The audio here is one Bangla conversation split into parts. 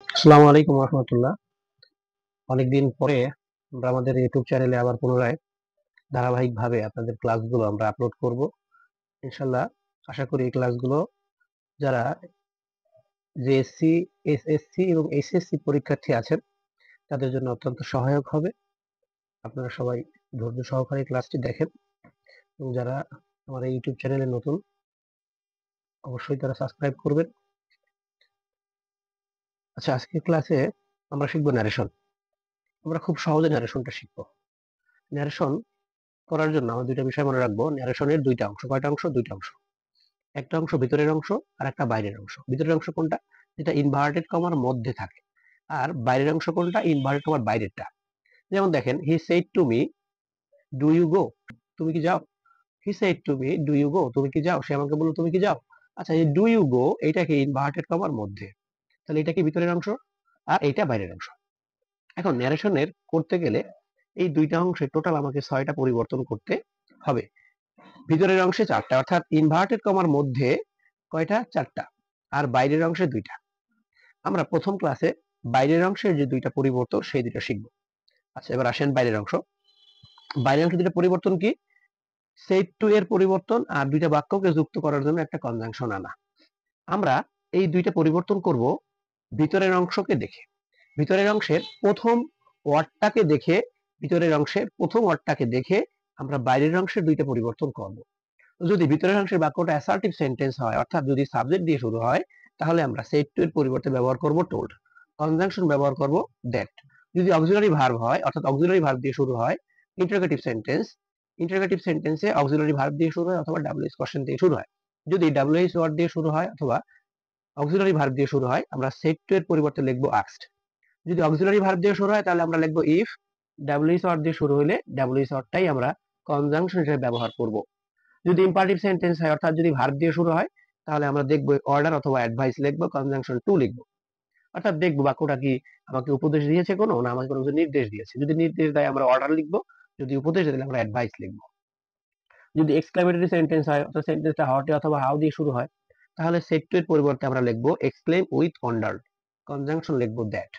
আসসালামু আলাইকুম রহমতুল্লাহ। অনেকদিন পরে আমরা আমাদের ইউটিউব চ্যানেলে আবার পুনরায় ধারাবাহিকভাবে আপনাদের ক্লাসগুলো আমরা আপলোড করব ইনশাল্লাহ। আশা করি এই ক্লাসগুলো যারা জেএসসি, এসএসসি এবং এইচএসসি পরীক্ষার্থী আছেন তাদের জন্য অত্যন্ত সহায়ক হবে। আপনারা সবাই ধৈর্য সহকারে ক্লাসটি দেখেন এবং যারা আমার এই ইউটিউব চ্যানেলে নতুন অবশ্যই তারা সাবস্ক্রাইব করবেন। আচ্ছা, আজকের ক্লাসে আমরা শিখবো ন্যারেশন। আমরা খুব সহজে ন্যারেশনটা শিখবো। ন্যারেশন করার জন্য আমরা দুইটা বিষয় মনে রাখবো। ন্যারেশনের দুইটা অংশ। কয়টা অংশ? দুইটা অংশ। একটা অংশ ভিতরের অংশ আর একটা বাইরের অংশ। ভিতরের অংশ কোনটা? যেটা ইনভার্টেড কমার মধ্যে থাকে। আর বাইরের অংশ কোনটা? ইনভার্টেড কমার বাইরেরটা। যেমন দেখেন, he said to me, do you go? তুমি কি যাও? He said to me, do you go? তুমি কি যাও? সে আমাকে বললো তুমি কি যাও? আচ্ছা, এই ডু ইউ গো এটা কি ইনভার্টেড কমার মধ্যে, তাহলে এটা কি ভিতরের অংশ আর এইটা বাইরের অংশ। এখন ন্যারেশনের করতে গেলে এই দুইটা অংশে টোটাল আমাকে 6টা পরিবর্তন করতে হবে। ভিতরের অংশে 4টা, অর্থাৎ ইনভার্টেড কমার মধ্যে কয়টা? 4টা। আর বাইরের অংশে 2টা। আমরা প্রথম ক্লাসে বাইরের অংশের যে দুইটা পরিবর্তন সেই দুইটা শিখব। আচ্ছা, এবার আসেন বাইরের অংশ। বাইরের অংশে দুইটা পরিবর্তন কি? সেট টু এর পরিবর্তন আর দুইটা বাক্যকে যুক্ত করার জন্য একটা কনজাংশন আনা। আমরা এই দুইটা পরিবর্তন করব ভিতরের অংশকে দেখে। ভিতরের অংশের প্রথম ওয়ার্ডটাকে দেখে, ভিতরের অংশের প্রথম ওয়ার্ডটাকে দেখে আমরা বাইরের অংশের দুইটা পরিবর্তন করব। যদি ভিতরের অংশের বাক্যটা অ্যাসার্টিভ সেন্টেন্স হয়, অর্থাৎ যদি সাবজেক্ট দিয়ে শুরু হয়, তাহলে আমরা সেট টু এর পরিবর্তে ব্যবহার করব টোল্ড। কনজাংশন ব্যবহার করব দ্যাট। যদি অক্সিলারি ভার্ব হয়, অর্থাৎ অক্সিলারি ভার্ব দিয়ে শুরু হয়, ইন্টারোগেটিভ সেন্টেন্স, ইন্টারোগেটিভ সেন্টেন্সে অক্সিলারি ভার্ব দিয়ে শুরু হয় অথবা ডাব্লিউএইচ কোশ্চেন দিয়ে শুরু হয়। যদি ডাব্লিউএইচ ওয়ার্ড দিয়ে শুরু হয় অথবা অক্সিলারি ভার্ব দিয়ে শুরু হয়, আমরা সেট টু এর পরিবর্তে লিখব আস্কড। যদি অক্সিলারি ভার্ব দিয়ে শুরু হয় তাহলে আমরা লিখব ইফ। ডাব্লিউএইচ ওয়ার্ড দিয়ে শুরু হলে ডাব্লিউএইচ ওয়ার্ডটাই আমরা কনজাংশন হিসেবে ব্যবহার করব। যদি ইম্পারেটিভ সেন্টেন্স হয়, অর্থাৎ যদি ভার্ব দিয়ে শুরু হয়, তাহলে আমরা দেখব অর্ডার অথবা অ্যাডভাইস লিখবো, কনজাংশন টু লিখবো। অর্থাৎ দেখবো বাক্যটা কি আমাকে উপদেশ দিয়েছে কোনো, না আমাকে কোনো কিছু নির্দেশ দিয়েছে। যদি নির্দেশ দেয় আমরা অর্ডার লিখবো, যদি উপদেশ দেয় আমরা অ্যাডভাইস লিখবো। যদি এক্সক্লেমেটরি সেন্টেন্স হয়, অর্থাৎ সেন্টেন্সটা হটে অথবা হাউ দিয়ে শুরু হয়, তাহলে সেট টু এর পরিবর্তে আমরা লিখবো এক্সক্লেম উইথ ওয়ান্ডার, কনজাংশন লিখবো দ্যাট।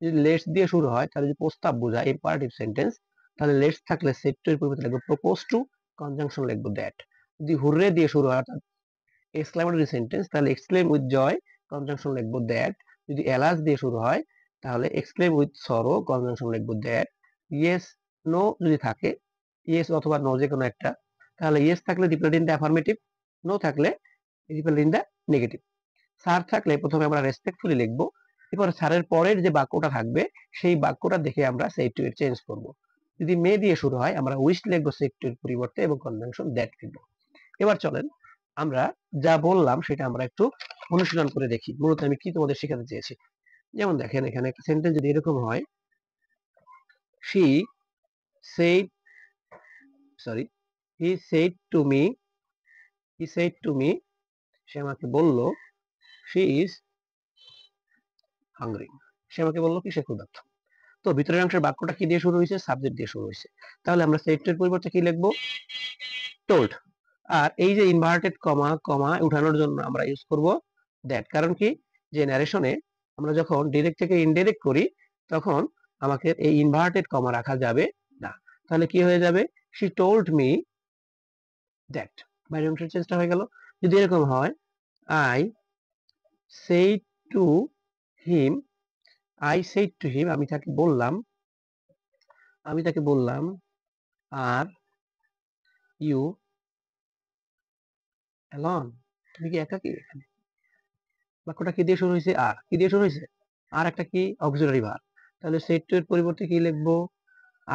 যদি লেটস দিয়ে শুরু হয়, তাহলে যদি প্রস্তাব বোঝায় ইম্পারেটিভ সেন্টেন্স, তাহলে লেটস থাকলে সেট টু এর পরিবর্তে লিখবো প্রপোজ টু, কনজাংশন লিখবো দ্যাট। যদি হুররে দিয়ে শুরু হয়, অর্থাৎ এক্সক্লেমেটরি সেন্টেন্স, তাহলে এক্সক্লেম উইথ জয়, কনজাংশন লিখবো দ্যাট। যদি এলাস দিয়ে শুরু হয়, তাহলে এক্সক্লেম উইথ সরো, কনজাংশন লিখবো দ্যাট। ইয়েস নো যদি থাকে, ইয়েস অথবা নো যে কোনো একটা, তাহলে ইয়েস থাকলে reply in the affirmative, no থাকলে reply in the negative. Sir থাকলে প্রথমে আমরা রেসপেক্টফুলি লিখবো, এরপর স্যারের পরের যে বাক্যটা থাকবে সেই বাক্যটা দেখে আমরা সেই টু এর চেঞ্জ করব। যদি মে দিয়ে শুরু হয়, আমরা উইশ লিখবো সেই টু এর পরিবর্তে এবং কনজাংশন দ্যাট লিখবো। এবার চলেন আমরা যা বললাম সেটা আমরা একটু অনুশীলন করে দেখি মূলত আমি কি তোমাদের শেখাতে চেয়েছি। যেমন দেখেন, এখানে একটা সেন্টেন্স যদি এরকম হয়, she said, sorry, he said to me, he said to me, সে আমাকে বলল, she is hungry, সে আমাকে বলল কি সে ক্ষুধার্ত। তো ভিতরের অংশের বাক্যটা কি দিয়ে শুরু হয়েছে? সাবজেক্ট দিয়ে শুরু হয়েছে, তাহলে আমরা said এর পরিবর্তে কি লিখবো? told। আর এই যে ইনভার্টেড কমা কমা উঠানোর জন্য আমরা ইউজ করব দ্যাট। কারণ কি, যে ন্যারেশনে আমরা যখন ডিরেক্ট থেকে ইনডিরেক্ট করি তখন আমাকে এই ইনভার্টেড কমা রাখা যাবে না। তাহলে কি হয়ে যাবে? She told me that. বাইরের অংশের চেঞ্জটা হয়ে গেল। যদি এরকম হয়, I said to him, I said to হিম, আমি তাকে বললাম, আমি তাকে বললাম, আর ইউ অ্যালন, তুমি কি একাকী? বাক্যটা কি দিয়ে শুরু হয়েছে? আর কি দিয়ে শুরু হয়েছে? আর একটা কি? Auxiliary verb. তাহলে সেড টু এর পরিবর্তে কি লিখবো?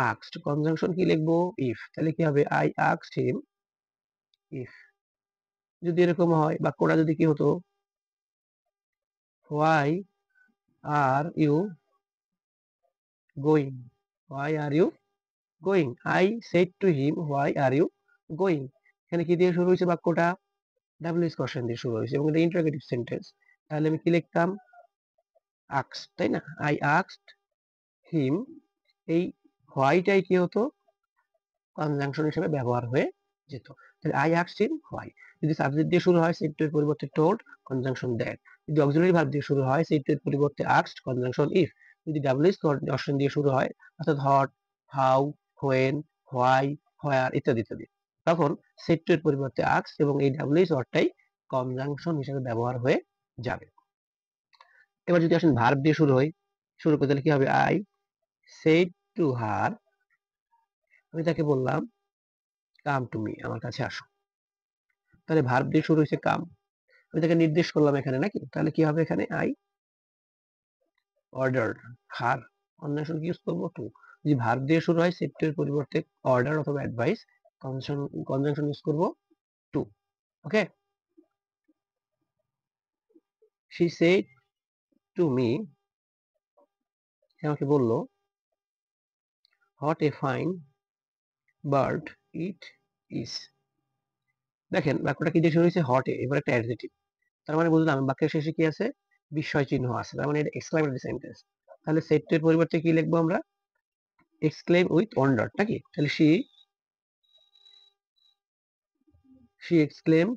আস্কড। কনজাংশন কি লিখবো? ইফ। তাহলে কি হবে? I asked him if. যদি এরকম হয়, বাক্যটা যদি কি হতো? Why are you going, why are you going, I said to him why are you going. এখানে কি দিয়ে শুরু হয়েছে বাক্যটা? ডাব্লিউএইচ কোশ্চেন দিয়ে শুরু হয়েছে এবং এটা ইন্টারোগেটিভ সেন্টেন্স। তাহলে আমি কি লিখতাম? আস্কড, তাই না? আই আস্কড হিম। এই হোয়াইটাই কি হতো? কনজাংশন হিসেবে ব্যবহার হয়ে যেত। তাহলে আই আস্কড হিম হোয়াই। যদি সাবজেক্ট দিয়ে শুরু হয়, সেট টু এর পরিবর্তে টোল্ড, কনজাংশন দ্যাট। যদি অক্সিলারি ভার্ব দিয়ে শুরু হয় সেট টু এর পরিবর্তে আস্কড কনজাংশন ইফ। যদি ডাব্লিউএস কোঅর্ডিনেশন দিয়ে শুরু হয় অর্থাৎ হট, হাউ, হোয়েন, হোয়াই, হোয়ার ইত্যাদি ইত্যাদি, তখন সেট টু এর পরিবর্তে আস্কড এবং এই ডাব্লিউএস ওয়ার্ডটাই কনজাংশন হিসেবে ব্যবহার হয়ে যাবে। এবার যদি আসেন ভার্ব দিয়ে শুরু করে তাহলে কি হবে? আই সেড টু হার, আমি তাকে বললাম কাম টু মি, আমার কাছে আসো। তাহলে ভার্ব দিয়ে শুরু হয়েছে কাম, আমি তাকে নির্দেশ করলাম এখানে নাকি, তাহলে কি হবে এখানে? আই অর্ডার হার, কনজাংশন কি ইউজ করবো? টু। যদি ভার্ব দিয়ে শুরু হয় সেট টু এর পরিবর্তে অর্ডার অথবা অ্যাডভাইস, কনজাংশন ইউজ করবো to. Okay, she said to me, আমাকে বললো what a fine bird it is. দেখেন বাক্যটা কি দিয়ে শুরু হয়েছে? হট এ, এবার একটা অ্যাডজেক্টিভ, তার মানে বুঝলাম বাক্যের শেষে কি আছে? বিস্ময় চিহ্ন আছে, তার মানে এটা এক্সক্লেমেটরি সেন্টেন্স। তাহলে সেট টু এর পরিবর্তে কি লিখবো আমরা? এক্সক্লেম উইথ ওয়ান্ডার নাকি? তাহলে she exclaimed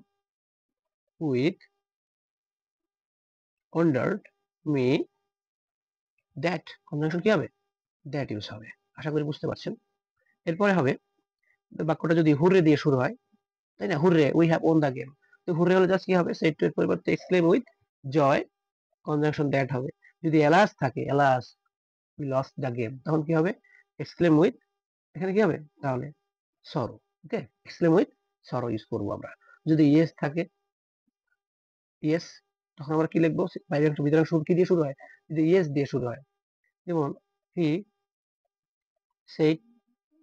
with wondered me that, conjunction কি হবে? দ্যাট ইউজ হবে। আশা করি বুঝতে পারছেন। এরপরে হবে বাক্যটা যদি হুররে দিয়ে শুরু হয়, তাই না? Hurrah, we have won the game. তো হুররে হলে জাস্ট কি হবে? সেট টু এর পরিবর্তে exclaim with joy, conjunction that হবে। যদি এলাস থাকে, alas we lost the game, তখন কি হবে? এক্সক্লেম উইথ, এখানে কি হবে তাহলে? সরো। ওকে, এক্সক্লেম উইথ সরো ইউজ করবো আমরা। যদি ইয়েস থাকে, ইয়েস, তখন আমরা কি লিখবো? বাইরের ভিতরে শুরু কি দিয়ে শুরু হয়? যদি ইয়েস দিয়ে শুরু হয়, যেমন he said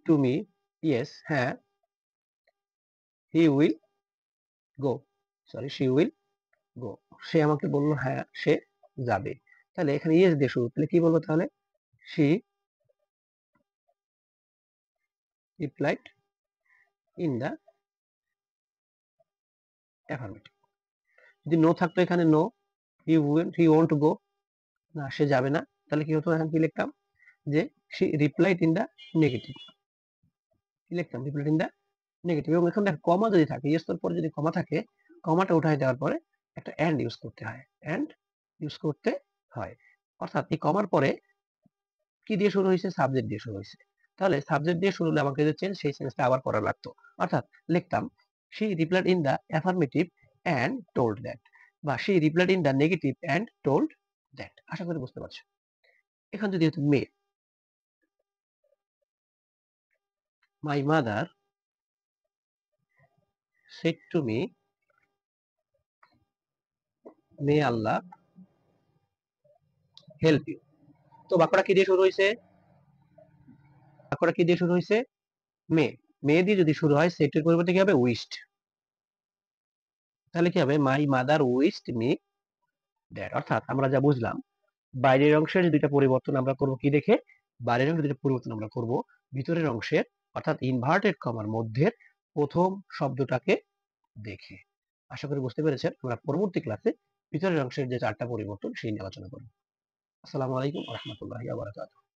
to me yes, হ্যাঁ, he will go, sorry she will go, সে আমাকে বললো হ্যাঁ সে যাবে। তাহলে এখানে ইয়েস দিয়ে শুরু, তাহলে কি বলবো তাহলে? She replied in the affirmative. যদি নো থাকতো এখানে, নো, হি ওয়ন্ট গো, না সে যাবে না, তাহলে কি হতো? এখানে কি লিখতাম? যে she replied in the negative, কি লিখতাম? Replied in the negative. এবং এখন দেখ কমা যদি থাকে, ইয়েস এর পরে যদি কমা থাকে, কমাটা উঠাই দেওয়ার পরে একটা এন্ড ইউজ করতে হয়, এন্ড ইউজ করতে হয়। অর্থাৎ এই কমার পরে কি দিয়ে শুরু হয়েছে? সাবজেক্ট দিয়ে শুরু হয়েছে। তাহলে সাবজেক্ট দিয়ে শুরু হলে আমাকে যে চেঞ্জ, সেই চেঞ্জটা আবার করা লাগতো। অর্থাৎ লিখতাম she replied in the affirmative and told that, বা she replied in the negative and told that. আশা করি বুঝতে পারছো। এখন যদি হতো may, my mother said to me may Allah help you. তো বাক্যটা কি দিয়ে শুরু হয়েছে? বাক্যটা কি দিয়ে শুরু হয়েছে? মে, মে দিয়ে যদি শুরু হয় সেটের পরিবর্তে কি হবে? উইশড। তাহলে কি হবে? My mother wished me that. অর্থাৎ আমরা যা বুঝলাম, বাইরের অংশের দুইটা পরিবর্তন আমরা করব কি দেখে? বাইরের অংশের দুইটা পরিবর্তন আমরা করব ভিতরের অংশের, অর্থাৎ ইনভার্টেড কমার মধ্যের প্রথম শব্দটাকে দেখে। আশা করি বুঝতে পেরেছেন। আমরা পরবর্তী ক্লাসে ভিতরের অংশের যে চারটা পরিবর্তন সেই নিয়ে আলোচনা করব। আসসালামু আলাইকুম ওয়া রাহমাতুল্লাহি ওয়া বারাকাতুহু।